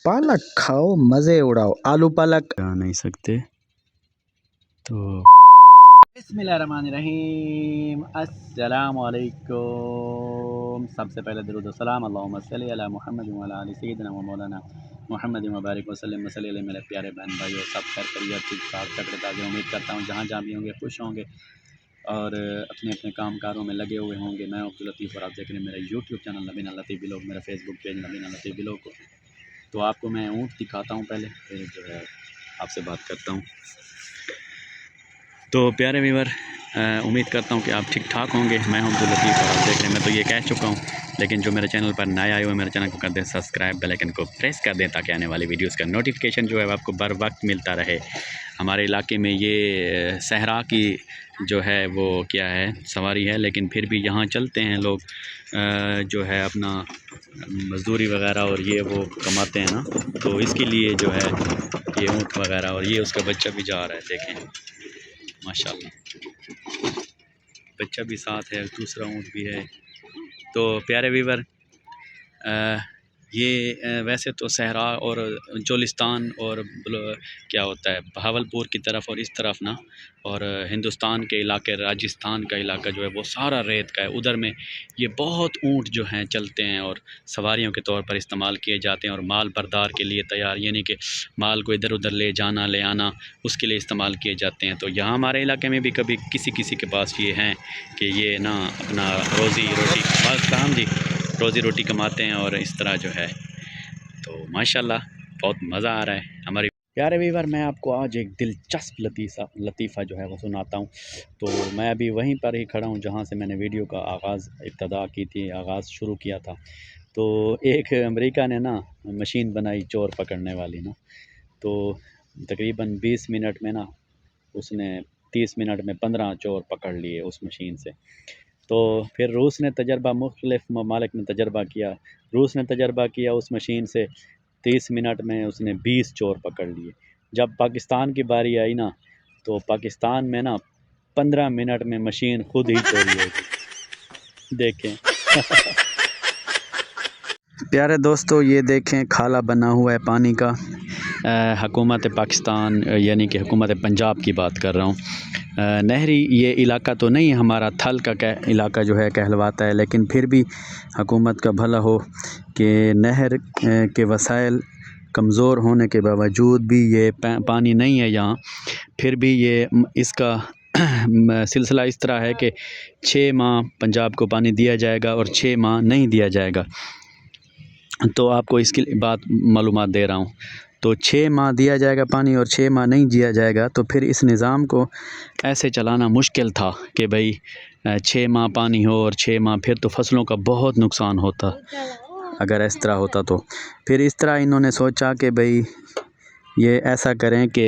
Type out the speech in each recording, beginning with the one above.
पालक खाओ मज़े उड़ाओ। आलू पालक आ नहीं सकते तो बिस्मिल्लाहिर्रहमानिर्रहीम। अस्सलाम वालेकुम। सबसे पहले दरूद व सलाम अल्लाहुम्मा सल्ली अला मुहम्मद व अला आलि सय्यिदिना व मौलाना मुहम्मद व बारिक वसल्लम वसल्लम अलैहि मेरे प्यारे बहन भाइयों, सब खैर खैरियत ठीक ठाक तगड़े ताज़े। उम्मीद करता हूँ जहाँ जहाँ भी होंगे खुश होंगे और अपने अपने काम कारों में लगे हुए होंगे। मैं अब्दुल लतीफ़ और आप देख रहे हैं मेरा यूट्यूब चैनल नबीना लतीफ़ व्लॉग, मेरा फेसबुक पेज नबीना लतीफ़ व्लॉग को। तो आपको मैं ऊँट दिखाता हूँ पहले, फिर जो है आपसे बात करता हूँ। तो प्यारे व्यूअर, उम्मीद करता हूँ कि आप ठीक ठाक होंगे। मैं हूं अब्दुल लतीफ़ और आप देख रहे हैं, मैं तो ये कह चुका हूँ, लेकिन जो मेरे चैनल पर नए आए हुए मेरे चैनल को कर दें सब्सक्राइब, बेल आइकन को प्रेस कर दें ताकि आने वाली वीडियोस का नोटिफिकेशन जो है आपको बर वक्त मिलता रहे। हमारे इलाके में ये सहरा की जो है वो क्या है सवारी है, लेकिन फिर भी यहाँ चलते हैं लोग जो है अपना मज़दूरी वगैरह और ये वो कमाते हैं ना, तो इसके लिए जो है ये ऊँट वगैरह और ये उसका बच्चा भी जा रहा है, देखें माशाल्लाह बच्चा भी साथ है, दूसरा ऊँट भी है। तो प्यारे व्यूअर, ये वैसे तो सहरा और चोलिस्तान और क्या होता है बहावलपुर की तरफ और इस तरफ ना, और हिंदुस्तान के इलाके राजस्थान का इलाका जो है वो सारा रेत का है। उधर में ये बहुत ऊँट जो हैं चलते हैं और सवारियों के तौर पर इस्तेमाल किए जाते हैं और माल बरदार के लिए तैयार, यानी कि माल को इधर उधर ले जाना ले आना उसके लिए इस्तेमाल किए जाते हैं। तो यहाँ हमारे इलाके में भी कभी किसी किसी के पास ये हैं कि ये ना अपना रोज़ी रोटी काम जी रोज़ी रोटी कमाते हैं और इस तरह जो है। तो माशाल्लाह बहुत मज़ा आ रहा है हमारी प्यारे व्यूअर। मैं आपको आज एक दिलचस्प लतीफ़ा जो है वो सुनाता हूँ। तो मैं अभी वहीं पर ही खड़ा हूँ जहाँ से मैंने वीडियो का आगाज़ इब्तदा की थी, आगाज़ शुरू किया था। तो एक अमेरिका ने ना मशीन बनाई चोर पकड़ने वाली ना, तो तकरीबन 20 मिनट में ना उसने 30 मिनट में 15 चोर पकड़ लिए उस मशीन से। तो फिर रूस ने तजर्बा, मुख्तलिफ़ ममालिक ने तजर्बा किया। रूस ने तजर्बा किया उस मशीन से 30 मिनट में उसने 20 चोर पकड़ लिए। जब पाकिस्तान की बारी आई ना, तो पाकिस्तान में ना 15 मिनट में मशीन खुद ही चोरी हो गई। देखें प्यारे दोस्तों, ये देखें खाला बना हुआ है पानी का। हुकूमत पाकिस्तान यानी कि हुकूमत पंजाब की बात कर रहा हूँ। नहरी ये इलाका तो नहीं है हमारा, थल का इलाका जो है कहलवाता है, लेकिन फिर भी हुकूमत का भला हो कि नहर के वसाइल कमज़ोर होने के बावजूद भी ये पानी नहीं है यहाँ, फिर भी ये इसका सिलसिला इस तरह है कि 6 माह पंजाब को पानी दिया जाएगा और 6 माह नहीं दिया जाएगा। तो आपको इसकी बात मालूमात दे रहा हूँ। तो 6 माह दिया जाएगा पानी और 6 माह नहीं दिया जाएगा, तो फिर इस निज़ाम को ऐसे चलाना मुश्किल था कि भाई 6 माह पानी हो और 6 माह, फिर तो फसलों का बहुत नुकसान होता अगर इस तरह होता। तो फिर इस तरह इन्होंने सोचा कि भाई ये ऐसा करें कि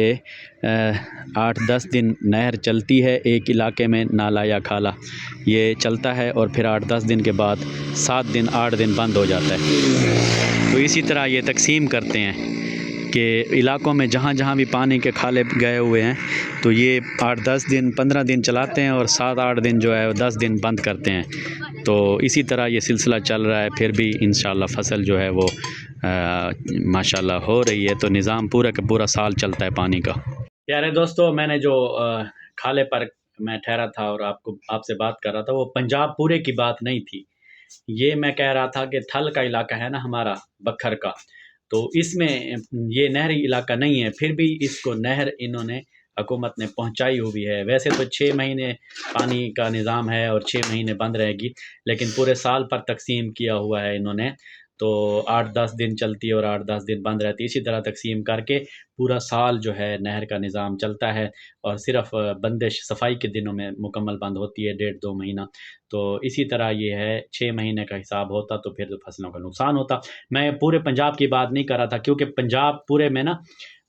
8-10 दिन नहर चलती है एक इलाके में, नाला या खाला ये चलता है, और फिर 8-10 दिन के बाद 7 दिन 8 दिन बंद हो जाता है। तो इसी तरह ये तकसीम करते हैं कि इलाकों में जहाँ जहाँ भी पानी के खाले गए हुए हैं तो ये 8-10 दिन 15 दिन चलाते हैं और 7-8 दिन जो है 10 दिन बंद करते हैं। तो इसी तरह ये सिलसिला चल रहा है। फिर भी इंशाल्लाह फसल जो है वो माशाल्लाह हो रही है। तो निज़ाम पूरा का पूरा साल चलता है पानी का। प्यारे दोस्तों, मैंने जो खाले पर मैं ठहरा था और आपसे बात कर रहा था, वो पंजाब पूरे की बात नहीं थी। ये मैं कह रहा था कि थल का इलाका है ना हमारा, बखर का, तो इसमें ये नहरी इलाका नहीं है, फिर भी इसको नहर इन्होंने हुकूमत ने पहुंचाई हुई है। वैसे तो 6 महीने पानी का निज़ाम है और 6 महीने बंद रहेगी, लेकिन पूरे साल पर तकसीम किया हुआ है इन्होंने। तो 8-10 दिन चलती है और 8-10 दिन बंद रहती है। इसी तरह तकसीम करके पूरा साल जो है नहर का निज़ाम चलता है, और सिर्फ़ बंदिश सफाई के दिनों में मुकम्मल बंद होती है 1.5-2 महीना। तो इसी तरह ये है, 6 महीने का हिसाब होता तो फिर तो फसलों का नुकसान होता। मैं पूरे पंजाब की बात नहीं कर रहा था, क्योंकि पंजाब पूरे में ना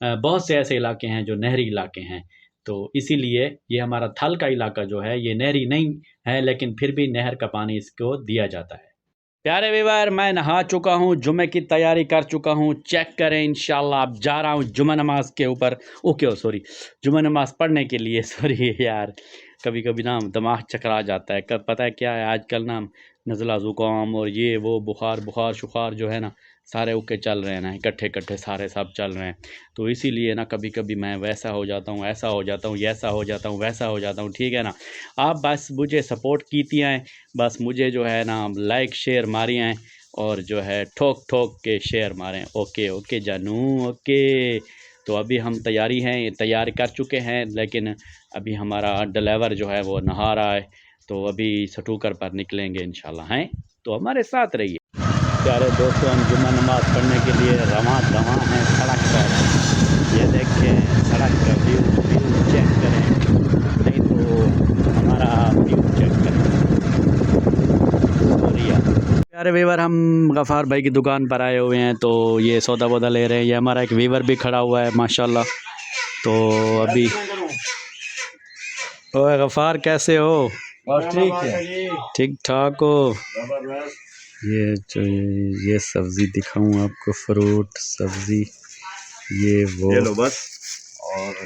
बहुत से ऐसे इलाके हैं जो नहरी इलाके हैं। तो इसीलिए ये हमारा थल का इलाका जो है ये नहरी नहीं है, लेकिन फिर भी नहर का पानी इसको दिया जाता है। प्यारे व्यूअर, मैं नहा चुका हूँ, जुमे की तैयारी कर चुका हूँ, चेक करें इंशाल्लाह। अब जा रहा हूँ जुमा नमाज के ऊपर, ओके सॉरी, जुमा नमाज पढ़ने के लिए। सॉरी यार, कभी कभी ना दिमाग चकरा जाता है। कब पता है क्या है, आजकल ना नज़ला ज़ुकाम और ये वो बुखार शुखार जो है ना सारे उके चल रहे हैं ना, इकट्ठे इकट्ठे सारे सब चल रहे हैं। तो इसीलिए ना कभी कभी मैं वैसा हो जाता हूँ, ऐसा हो जाता हूँ, ऐसा हो जाता हूँ, वैसा हो जाता हूँ, ठीक है ना। आप बस मुझे सपोर्ट कीती हैं, बस मुझे जो है ना लाइक शेयर मारी हैं और जो है ठोक ठोक के शेयर मारें। ओके ओके जानू, ओके। तो अभी हम तैयारी कर चुके हैं, लेकिन अभी हमारा ड्राइवर जो है वो नहा रहा है, तो अभी सटूकर पर निकलेंगे इंशाल्लाह हैं। तो हमारे साथ रहिए। प्यारे दोस्तों, हम जुम्मा नमाज पढ़ने के लिए रवां हैं सड़क पर। ये देखें सड़क का व्यू चेक करें, नहीं तो हमारा व्यू चेक करें। प्यारे वीवर, हम गफ़ार भाई की दुकान पर आए हुए हैं, तो ये सौदा वौदा ले रहे हैं। ये हमारा एक वीवर भी खड़ा हुआ है माशाल्लाह। तो अभी ओए गफ़ार, कैसे हो? ठीक है, ठीक ठाक हो? ये सब्ज़ी दिखाऊं आपको, फ्रूट सब्ज़ी, ये वो ये लो बस।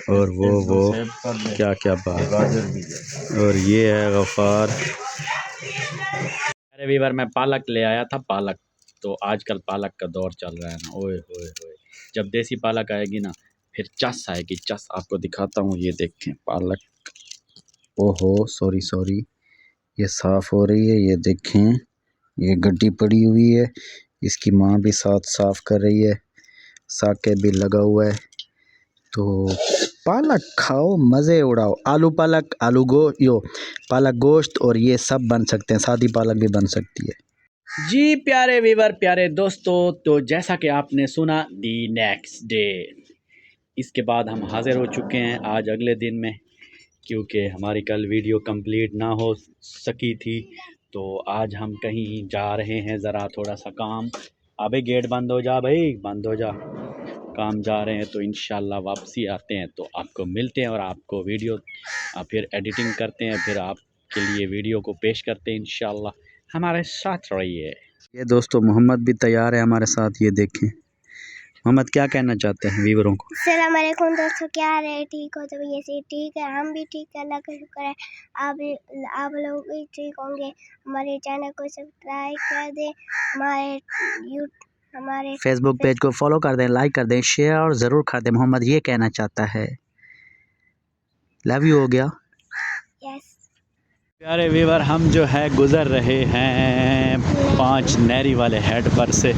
और वो क्या क्या बात। और ये है गफ़ार। अरे वीवर, मैं पालक ले आया था, पालक। तो आजकल पालक का दौर चल रहा है ना, ओए होए होए। जब देसी पालक आएगी ना, फिर चस आएगी, चस। आपको दिखाता हूँ, ये देखें पालक। ओहो सॉरी, ये साफ़ हो रही है, ये देखें, ये गड्डी पड़ी हुई है, इसकी माँ भी साथ साफ़ कर रही है, साके भी लगा हुआ है। तो पालक खाओ, मज़े उड़ाओ। आलू पालक, पालक गोश्त, और ये सब बन सकते हैं, सादी पालक भी बन सकती है। जी प्यारे वीवर, प्यारे दोस्तों, तो जैसा कि आपने सुना, दी नेक्स्ट डे, इसके बाद हम हाज़िर हो चुके हैं आज अगले दिन में, क्योंकि हमारी कल वीडियो कंप्लीट ना हो सकी थी। तो आज हम कहीं जा रहे हैं, ज़रा थोड़ा सा काम। अबे गेट बंद हो जा भाई, बंद हो जा। काम जा रहे हैं, तो इंशाल्लाह वापसी आते हैं तो आपको मिलते हैं और आपको वीडियो फिर एडिटिंग करते हैं, फिर आपके लिए वीडियो को पेश करते हैं इंशाल्लाह। हमारे साथ रहिए। ये दोस्तों मोहम्मद भी तैयार है हमारे साथ, ये देखें। मोहम्मद, क्या कहना चाहते हैं व्यूअरों को? अस्सलाम वालेकुम दोस्तों, क्या हाल है? ठीक हो? तो ये से ठीक है, हम भी ठीक है, अल्लाह का शुक्र है। आप लोग भी ठीक होंगे। हमारे चैनल को सब्सक्राइब कर दें, हमारे फेसबुक पेज को फॉलो कर दें, लाइक कर दें, शेयर और ज़रूर कर दें। मोहम्मद ये कहना चाहता है, लव यू हो गया। यस। प्यारे व्यूअर, हम जो है गुज़र रहे हैं 5 नहरी वाले हेड पर से।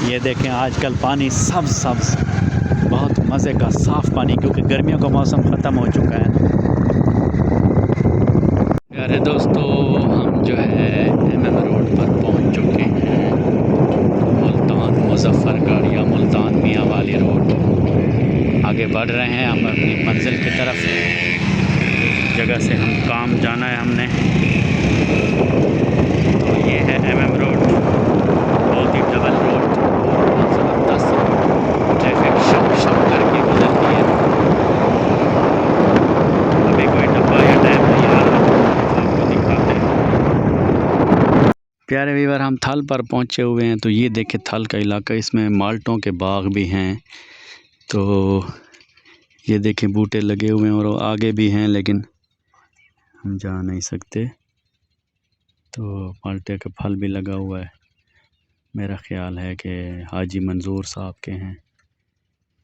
ये देखें आजकल पानी सब्ज़ बहुत मज़े का साफ़ पानी, क्योंकि गर्मियों का मौसम ख़त्म हो चुका है। प्यारे दोस्तों, हम जो है MM रोड पर पहुंच चुके हैं। मुल्तान मुज़फ़्फ़रगढ़ या मुल्तान मियाँ वाली रोड। आगे बढ़ रहे हैं हम अपनी मंजिल की तरफ। जगह से हम काम जाना है हमने। तो ये है MM रोड, बहुत ही डबल रोड, बहुत ज़बरदस्त रोड। ट्रैफिक शम करके गुजरती है। अभी कोई डब्बा या टैब नहीं आ रहा, तो आपको दिखाते हैं। प्यारे व्यूअर, हम थल पर पहुंचे हुए हैं। तो ये देखे थल का इलाका, इसमें माल्टों के बाग भी हैं। तो ये देखें बूटे लगे हुए हैं और आगे भी हैं, लेकिन हम जा नहीं सकते। तो माल्टे का फल भी लगा हुआ है। मेरा ख़्याल है कि हाजी मंजूर साहब के हैं।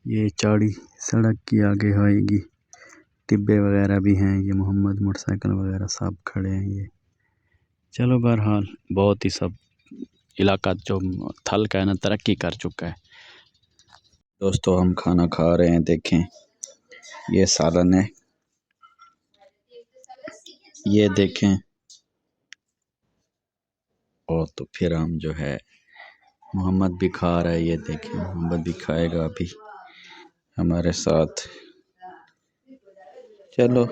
ये चाड़ी सड़क की आगे आएगी, टिब्बे वगैरह भी हैं। ये मोहम्मद मोटरसाइकिल वगैरह सब खड़े हैं। ये चलो, बहरहाल बहुत ही सब इलाका जो थल का है ना, तरक्की कर चुका है। दोस्तों, हम खाना खा रहे हैं, देखें ये सालन है, ये देखें। और तो फिर हम जो है, मोहम्मद भी खा रहा है, ये देखें मोहम्मद भी खाएगा अभी हमारे साथ। चलो,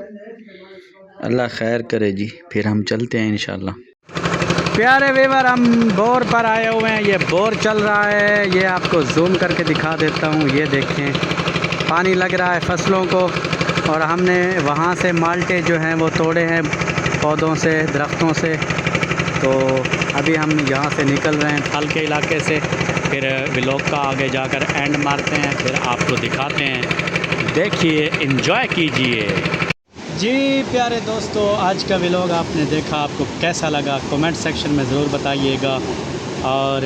अल्लाह खैर करे जी, फिर हम चलते हैं इंशाल्लाह। प्यारे व्यूअर, हम बोर पर आए हुए हैं। ये बोर चल रहा है, ये आपको जूम करके दिखा देता हूँ। ये देखें पानी लग रहा है फसलों को, और हमने वहाँ से माल्टे जो हैं वो तोड़े हैं पौधों से, दरख्तों से। तो अभी हम यहाँ से निकल रहे हैं फल के इलाके से, फिर व्लॉग का आगे जाकर एंड मारते हैं, फिर आपको दिखाते हैं। देखिए, एंजॉय कीजिए। जी प्यारे दोस्तों, आज का व्लॉग आपने देखा, आपको कैसा लगा कमेंट सेक्शन में ज़रूर बताइएगा। और